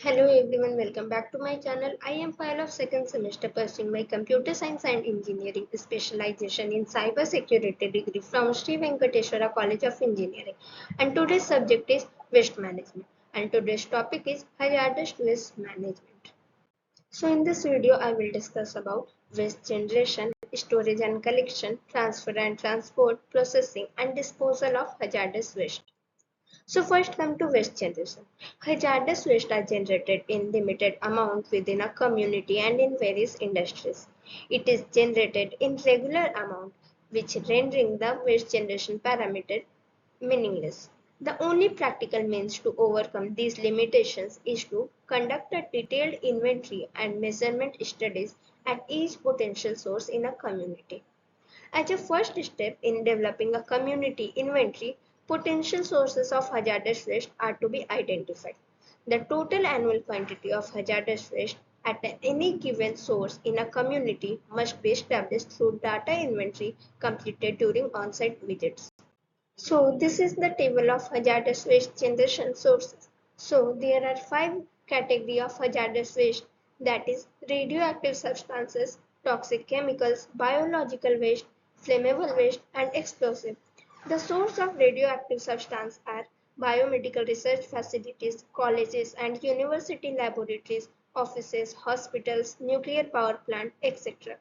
Hello everyone, welcome back to my channel. I am Payal of second semester pursuing my computer science and engineering specialization in cyber security degree from Sri Venkateswara College of Engineering. And today's subject is waste management. And today's topic is hazardous waste management. So in this video, I will discuss about waste generation, storage and collection, transfer and transport, processing and disposal of hazardous waste. So first come to waste generation. Hazardous waste are generated in limited amount within a community and in various industries. It is generated in regular amount, which rendering the waste generation parameter meaningless. The only practical means to overcome these limitations is to conduct a detailed inventory and measurement studies at each potential source in a community. As a first step in developing a community inventory, potential sources of hazardous waste are to be identified. The total annual quantity of hazardous waste at any given source in a community must be established through data inventory completed during on-site visits. So this is the table of hazardous waste generation sources. So there are five categories of hazardous waste, that is radioactive substances, toxic chemicals, biological waste, flammable waste and explosive. The source of radioactive substance are biomedical research facilities, colleges and university laboratories, offices, hospitals, nuclear power plant, etc.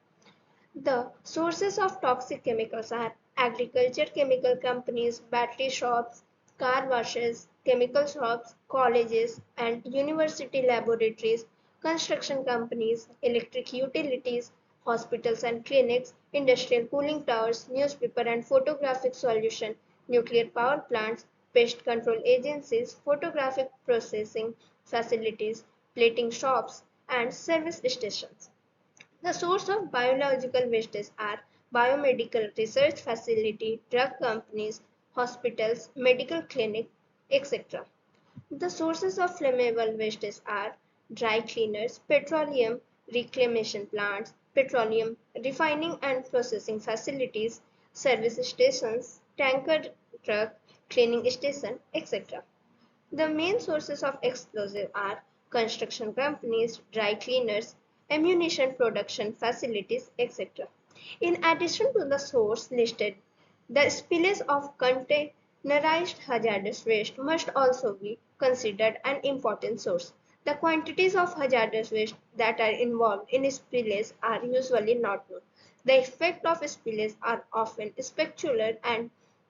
The sources of toxic chemicals are agriculture chemical companies, battery shops, car washes, chemical shops, colleges and university laboratories, construction companies, electric utilities, hospitals and clinics, industrial cooling towers, newspaper and photographic solution, nuclear power plants, pest control agencies, photographic processing facilities, plating shops, and service stations. The source of biological wastes are biomedical research facility, drug companies, hospitals, medical clinic, etc. The sources of flammable wastes are dry cleaners, petroleum reclamation plants, petroleum refining and processing facilities, service stations, tanker truck cleaning station, etc. The main sources of explosive are construction companies, dry cleaners, ammunition production facilities, etc. In addition to the source listed, the spillage of containerized hazardous waste must also be considered an important source. The quantities of hazardous waste that are involved in spillage are usually not known. The effect of spillage are often spectacular and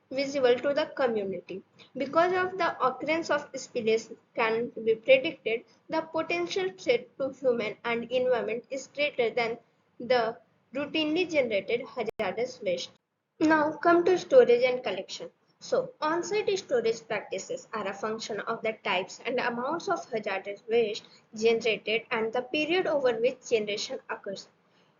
visible to the community. Because of the occurrence of spillage can be predicted, the potential threat to human and environment is greater than the routinely generated hazardous waste. Now come to storage and collection. So on-site storage practices are a function of the types and amounts of hazardous waste generated and the period over which generation occurs.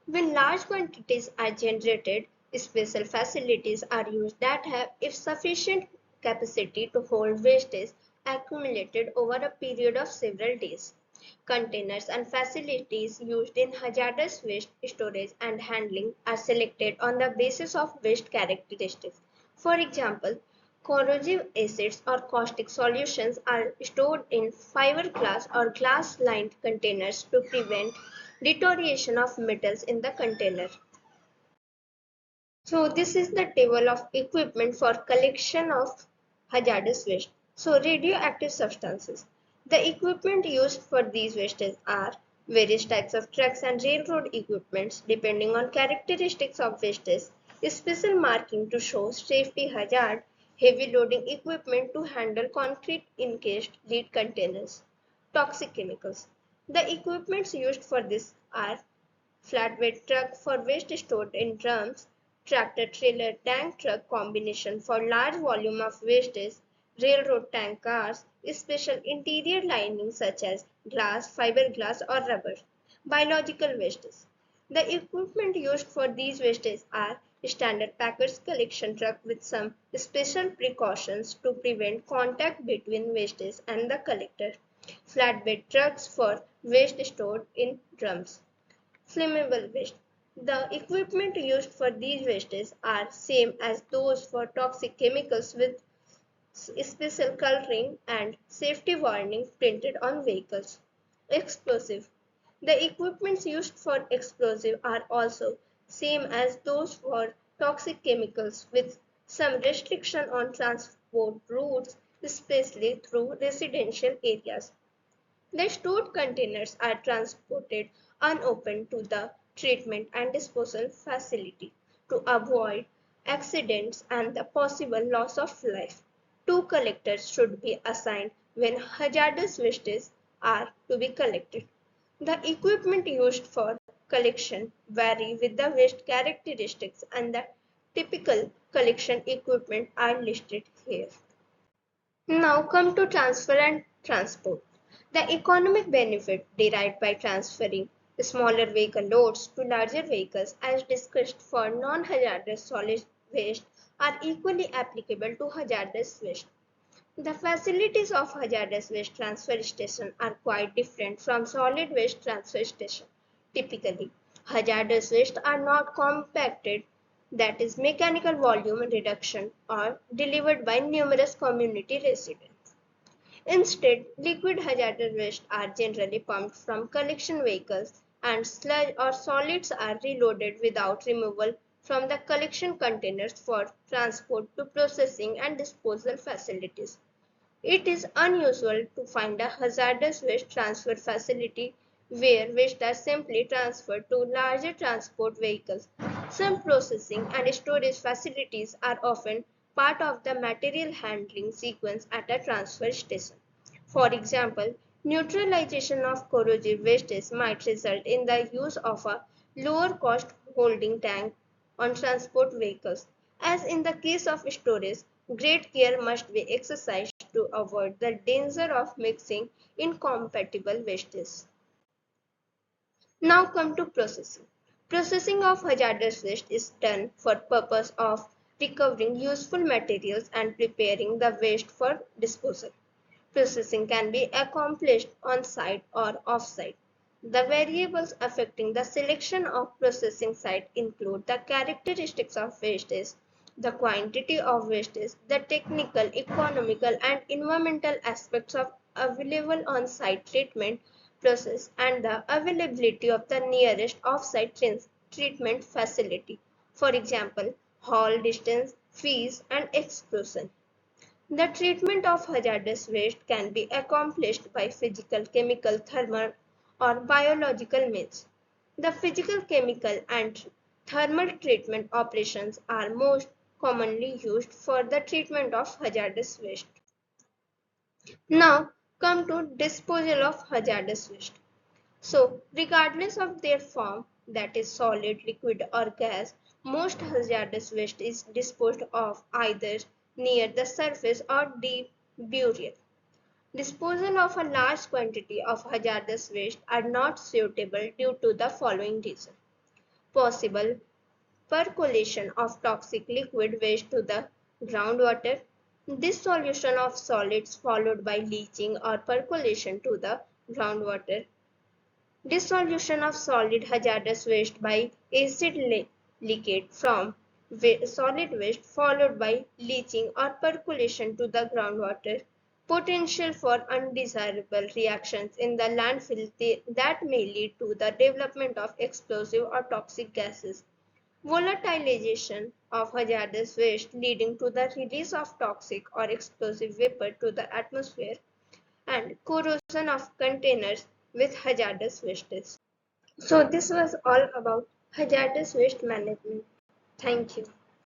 When large quantities are generated, special facilities are used that have if sufficient capacity to hold wastage accumulated over a period of several days. Containers and facilities used in hazardous waste storage and handling are selected on the basis of waste characteristics. For example, corrosive acids or caustic solutions are stored in fiberglass or glass-lined containers to prevent deterioration of metals in the container. So this is the table of equipment for collection of hazardous waste. So radioactive substances. The equipment used for these wastes are various types of trucks and railroad equipments depending on characteristics of wastes, special marking to show safety hazard, heavy loading equipment to handle concrete encased lead containers, toxic chemicals. The equipments used for this are flatbed truck for waste stored in drums, tractor trailer tank truck combination for large volume of wastes, railroad tank cars, special interior lining such as glass, fiberglass or rubber, biological wastes. The equipment used for these wastes are standard packers collection truck with some special precautions to prevent contact between wastes and the collector, flatbed trucks for waste stored in drums. Flammable waste. The equipment used for these wastes are same as those for toxic chemicals with special coloring and safety warning printed on vehicles. Explosive. The equipments used for explosive are also same as those for toxic chemicals with some restriction on transport routes, especially through residential areas. The stored containers are transported unopened to the treatment and disposal facility to avoid accidents and the possible loss of life. Two collectors should be assigned when hazardous wastes are to be collected. The equipment used for collection vary with the waste characteristics and the typical collection equipment are listed here. Now come to transfer and transport. The economic benefit derived by transferring smaller vehicle loads to larger vehicles as discussed for non-hazardous solid waste are equally applicable to hazardous waste. The facilities of hazardous waste transfer station are quite different from solid waste transfer station. Typically, hazardous waste are not compacted, that is mechanical volume reduction, or delivered by numerous community residents. Instead, liquid hazardous waste are generally pumped from collection vehicles and sludge or solids are reloaded without removal from the collection containers for transport to processing and disposal facilities. It is unusual to find a hazardous waste transfer facility where waste are simply transferred to larger transport vehicles. Some processing and storage facilities are often part of the material handling sequence at a transfer station. For example, neutralization of corrosive wastes might result in the use of a lower cost holding tank on transport vehicles. As in the case of storage, great care must be exercised to avoid the danger of mixing incompatible wastes. Now come to processing. Processing of hazardous waste is done for purpose of recovering useful materials and preparing the waste for disposal. Processing can be accomplished on-site or off-site. The variables affecting the selection of processing site include the characteristics of wastes, the quantity of wastes, the technical, economical, and environmental aspects of available on-site treatment process and the availability of the nearest off-site treatment facility. For example, haul distance, fees, and exclusion. The treatment of hazardous waste can be accomplished by physical, chemical, thermal, or biological means. The physical, chemical, and thermal treatment operations are most commonly used for the treatment of hazardous waste. Now, come to disposal of hazardous waste. So, regardless of their form, that is solid, liquid, or gas, most hazardous waste is disposed of either near the surface or deep burial. Disposal of a large quantity of hazardous waste are not suitable due to the following reason. Possible percolation of toxic liquid waste to the groundwater, dissolution of solids followed by leaching or percolation to the groundwater, dissolution of solid hazardous waste by acid leachate from solid waste followed by leaching or percolation to the groundwater. Potential for undesirable reactions in the landfill that may lead to the development of explosive or toxic gases. Volatilization of hazardous waste leading to the release of toxic or explosive vapor to the atmosphere and corrosion of containers with hazardous wastes. So this was all about hazardous waste management. Thank you.